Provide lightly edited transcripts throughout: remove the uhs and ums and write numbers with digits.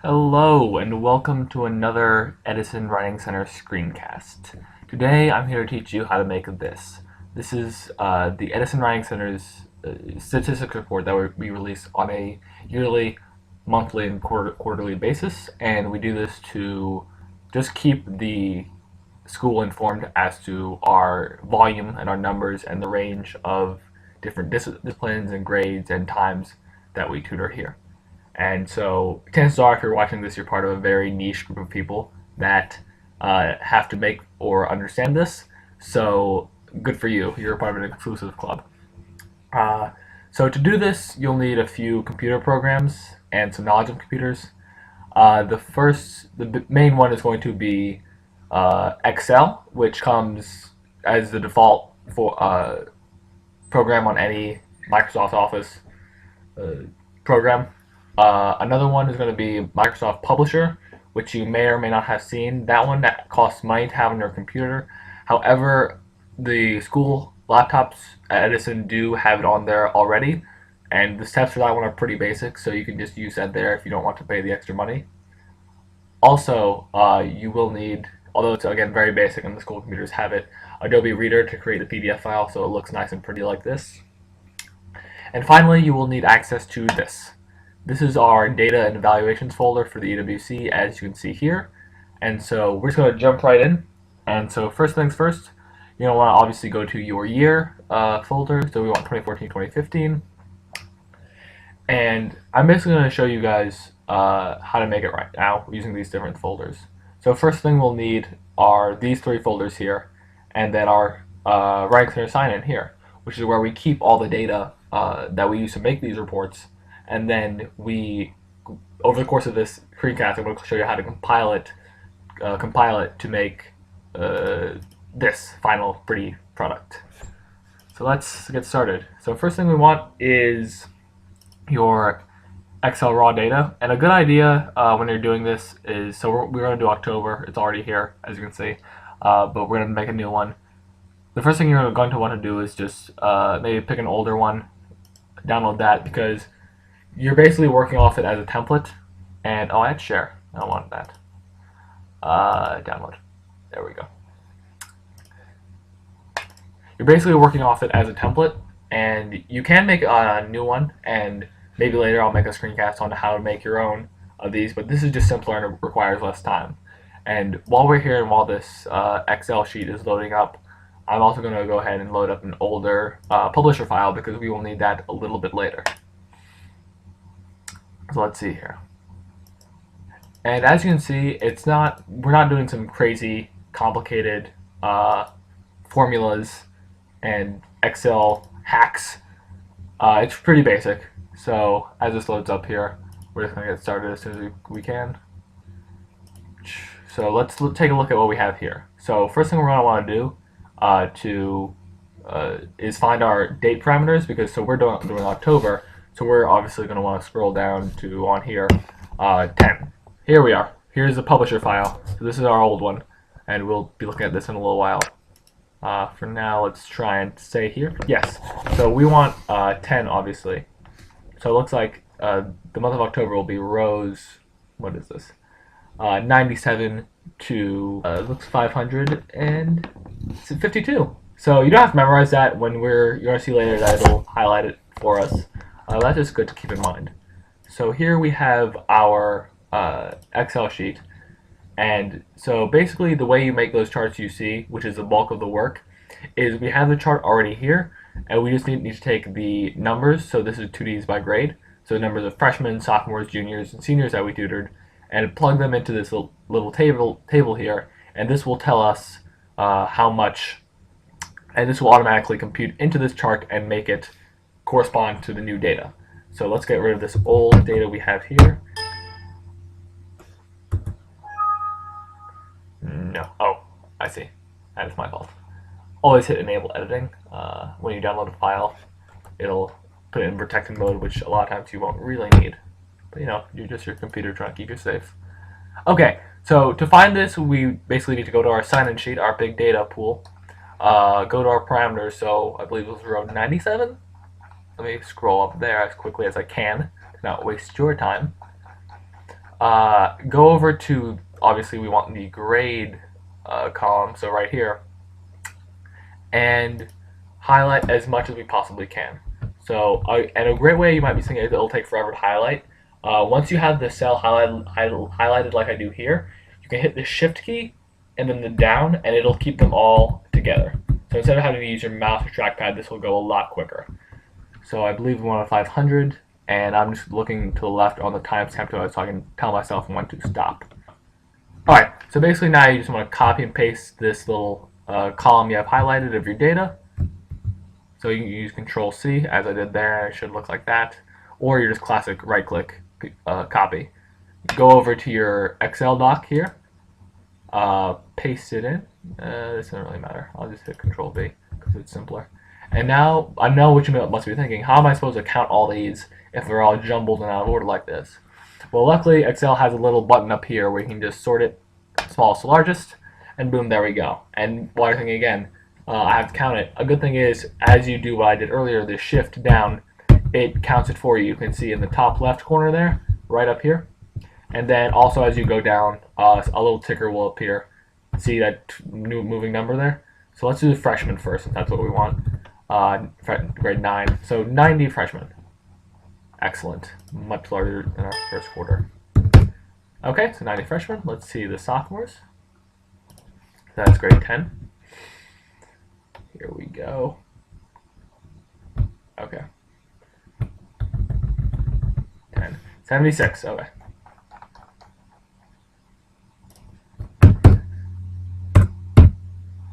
Hello and welcome to another Edison Writing Center screencast. Today I'm here to teach you how to make this. This is the Edison Writing Center's statistics report that we release on a yearly, monthly, and quarterly basis, and we do this to just keep the school informed as to our volume and our numbers and the range of different disciplines and grades and times that we tutor here. And so, chances are, if you're watching this, you're part of a very niche group of people that have to make or understand this. So, good for you. You're a part of an exclusive club. Uh, so, to do this, you'll need a few computer programs and some knowledge of computers. The main one is going to be Excel, which comes as the default for program on any Microsoft Office uh, program. Another one is going to be Microsoft Publisher, which you may or may not have seen. That one that costs money to have on your computer. However, the school laptops at Edison do have it on there already, and the steps for that one are pretty basic, so you can just use that there if you don't want to pay the extra money. Also, you will need, although it's again very basic and the school computers have it, Adobe Reader to create the PDF file so it looks nice and pretty like this. And finally, you will need access to this. This is our data and evaluations folder for the EWC, as you can see here. And so we're just going to jump right in. And so first things first, you're going to want to obviously go to your year folder. So we want 2014-2015. And I'm basically going to show you guys how to make it right now using these different folders. So first thing we'll need are these three folders here, and then our Writing Center sign-in here, which is where we keep all the data that we use to make these reports. And then we, over the course of this screencast, I'm going to show you how to compile it to make this final pretty product. So let's get started. So first thing we want is your Excel raw data. And a good idea when you're doing this is, so we're going to do October. It's already here, as you can see, but we're going to make a new one. The first thing you're going to want to do is just maybe pick an older one, download that, because you're basically working off it as a template. And I had share. I don't want that. Download. There we go. You're basically working off it as a template, and you can make a new one, and maybe later I'll make a screencast on how to make your own of these, but this is just simpler and it requires less time. And while we're here and while this Excel sheet is loading up, I'm also going to go ahead and load up an older publisher file because we will need that a little bit later. So let's see here. And as you can see, we're not doing some crazy complicated formulas and Excel hacks. It's pretty basic. So as this loads up here, we're just going to get started as soon as we can. So let's take a look at what we have here. So first thing we're going to want to do is find our date parameters, because we're doing October. So we're obviously going to want to scroll down to on here, 10. Here we are. Here's the publisher file. So this is our old one, and we'll be looking at this in a little while. For now, let's try and stay here. Yes. So we want 10, obviously. So it looks like the month of October will be rows. What is this? 97 to looks 552. So you don't have to memorize that. You're going to see later that it'll highlight it for us. That's just good to keep in mind. So here we have our Excel sheet, and so basically the way you make those charts you see, which is the bulk of the work, is we have the chart already here, and we just need to take the numbers. So this is 2Ds by grade, so the numbers of freshmen, sophomores, juniors, and seniors that we tutored, and plug them into this little table here, and this will tell us how much, and this will automatically compute into this chart and make it correspond to the new data. So let's get rid of this old data we have here. No. Oh, I see. That is my fault. Always hit enable editing. When you download a file, it'll put it in protected mode, which a lot of times you won't really need. But you're just your computer trying to keep you safe. Okay, so to find this, we basically need to go to our sign-in sheet, our big data pool. Go to our parameters. So I believe it was row 97. Let me scroll up there as quickly as I can to not waste your time. go over to, obviously we want the grade column, so right here, and highlight as much as we possibly can. So, and a great way you might be thinking it'll take forever to highlight. Once you have the cell highlighted like I do here, you can hit the Shift key and then the down, and it'll keep them all together. So instead of having to use your mouse or trackpad, this will go a lot quicker. So I believe we want 500, and I'm just looking to the left on the timestamp so I can tell myself when to stop. Alright, so basically now you just want to copy and paste this little column you have highlighted of your data. So you can use Control C as I did there, it should look like that. Or you're just classic right click copy. Go over to your Excel doc here, paste it in. This doesn't really matter. I'll just hit Control V because it's simpler. And now I know what you must be thinking. How am I supposed to count all these if they're all jumbled and out of order like this? Well, luckily Excel has a little button up here where you can just sort it smallest to largest, and boom, there we go. And while you're thinking again, I have to count it. A good thing is, as you do what I did earlier, the Shift down, it counts it for you. You can see in the top left corner there, right up here. And then also as you go down, a little ticker will appear. See that new moving number there? So let's do the freshman first, if that's what we want. Grade 9. So 90 freshmen. Excellent. Much larger than our first quarter. Okay, so 90 freshmen. Let's see the sophomores. That's grade 10. Here we go. Okay. 10. 76. Okay.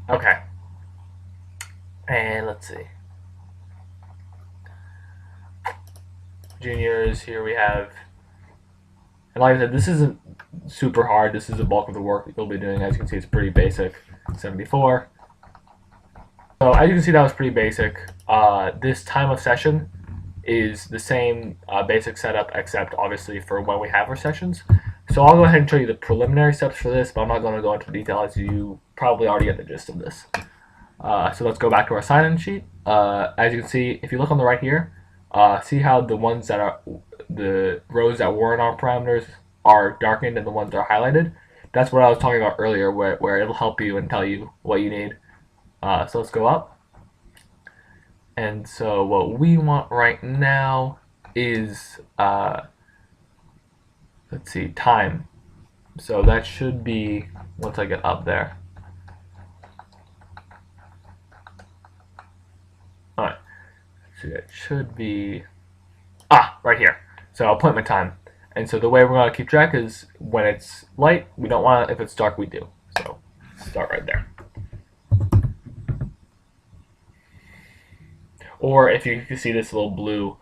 Okay. And let's see. Juniors, here we have, and like I said, this isn't super hard. This is the bulk of the work that you'll be doing. As you can see, it's pretty basic. 74. So as you can see, that was pretty basic. This time of session is the same basic setup, except obviously for when we have our sessions. So I'll go ahead and show you the preliminary steps for this, but I'm not going to go into detail as you probably already get the gist of this. So let's go back to our sign-in sheet. As you can see, if you look on the right here, see how the ones that are the rows that weren't our parameters are darkened and the ones that are highlighted? That's what I was talking about earlier, where it'll help you and tell you what you need. So let's go up. And so what we want right now is, let's see, time. So that should be, once I get up there. Alright, so it should be, right here. So appointment time. And so the way we're going to keep track is when it's light, we don't want it. If it's dark, we do. So start right there. Or if you see this little blue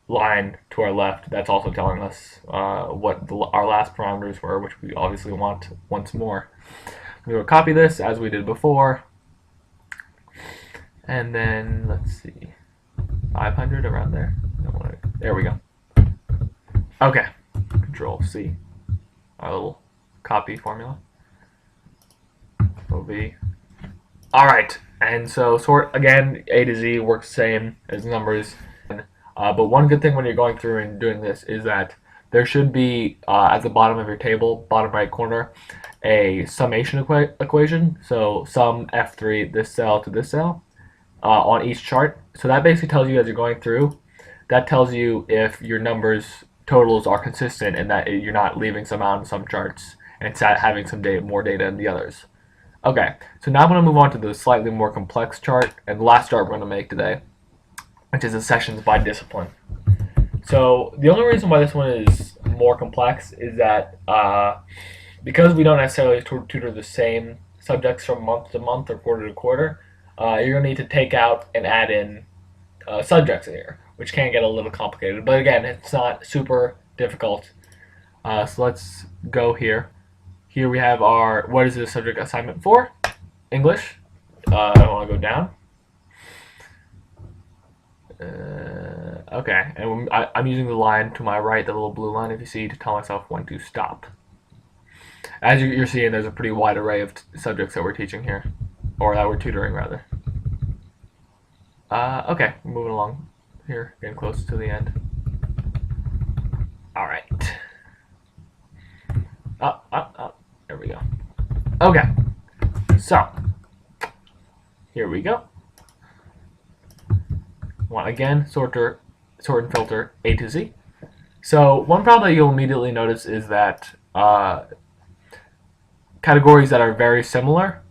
line to our left, that's also telling us what our last parameters were, which we obviously want once more. We will copy this as we did before. And then, let's see, 500 around there. There we go. Okay, Control C, our little copy formula. Will be all right. And so sort again, A to Z works the same as numbers. But one good thing when you're going through and doing this is that there should be at the bottom of your table, bottom right corner, a summation equation. So sum F3 this cell to this cell on each chart. So that basically tells you as you're going through, that tells you if your numbers totals are consistent and that you're not leaving some out in some charts and it's having some more data in the others. Okay, so now I'm going to move on to the slightly more complex chart and the last chart we're going to make today, which is the sessions by discipline. So the only reason why this one is more complex is that because we don't necessarily tutor the same subjects from month to month or quarter to quarter, you're going to need to take out and add in subjects in here, which can get a little complicated. But again, it's not super difficult. So let's go here. Here we have our, what is the subject assignment for? English. I want to go down. Okay, and I'm using the line to my right, the little blue line, if you see, to tell myself when to stop. As you're seeing, there's a pretty wide array of subjects that we're teaching here, or that we're tutoring, rather. Okay, we're moving along here, getting close to the end. All right. There we go. Okay, so here we go. Want again, sort and filter A to Z. So one problem that you'll immediately notice is that categories that are very similar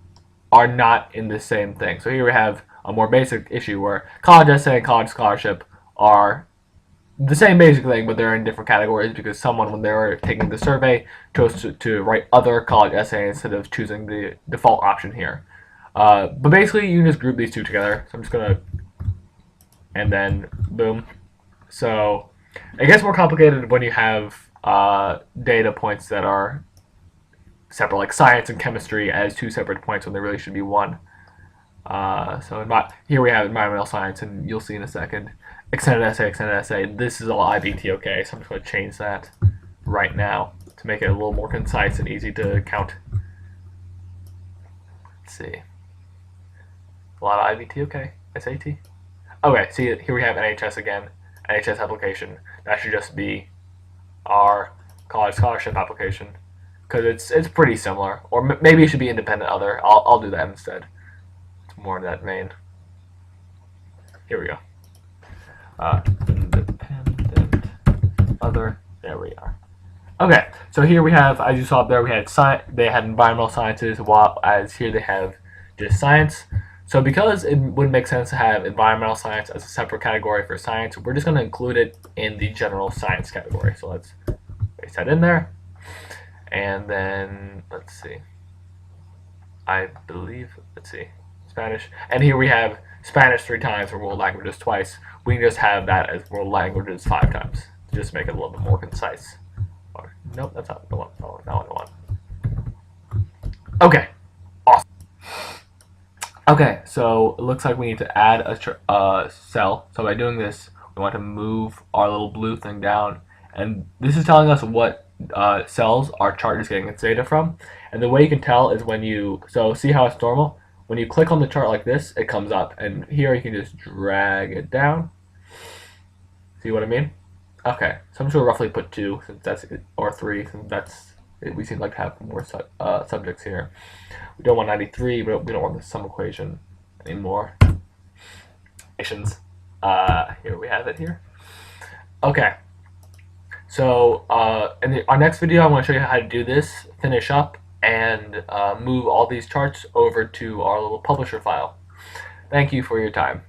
are not in the same thing. So here we have a more basic issue where college essay and college scholarship are the same basic thing, but they're in different categories because someone, when they were taking the survey, chose to write other college essay instead of choosing the default option here. But basically, you can just group these two together. So I'm just going to, and then boom. So it gets more complicated when you have data points that are separate, like science and chemistry as two separate points when they really should be one. Here we have environmental science, and you'll see in a second. Extended essay. This is all IBTOK, so I'm just going to change that right now to make it a little more concise and easy to count. Let's see. A lot of IBTOK, SAT. Okay, see, here we have NHS again. NHS application. That should just be our college scholarship application because it's pretty similar. Or maybe it should be independent other. I'll do that instead. It's more in that vein. Here we go. Independent other. There we are. Okay, so here we have, as you saw up there, we had they had environmental sciences, while as here they have just science. So because it wouldn't make sense to have environmental science as a separate category for science, we're just going to include it in the general science category. So let's paste that in there. And then, let's see. Let's see, Spanish. And here we have Spanish 3 times and world languages twice. We can just have that as world languages 5 times to just make it a little bit more concise. Or, nope, that's not the one. Oh, not what I want. Okay, awesome. Okay, so it looks like we need to add a cell. So by doing this, we want to move our little blue thing down. And this is telling us what cells our chart is getting its data from. And the way you can tell is when so see how it's normal? When you click on the chart like this, it comes up. And here you can just drag it down. See what I mean? Okay, so I'm just going to roughly put 2, since that's, or 3, since we seem like to have more subjects here. We don't want 93, but we don't want the sum equation anymore. Here we have it here. Okay. So in our next video, I'm going to show you how to do this, finish up, and move all these charts over to our little publisher file. Thank you for your time.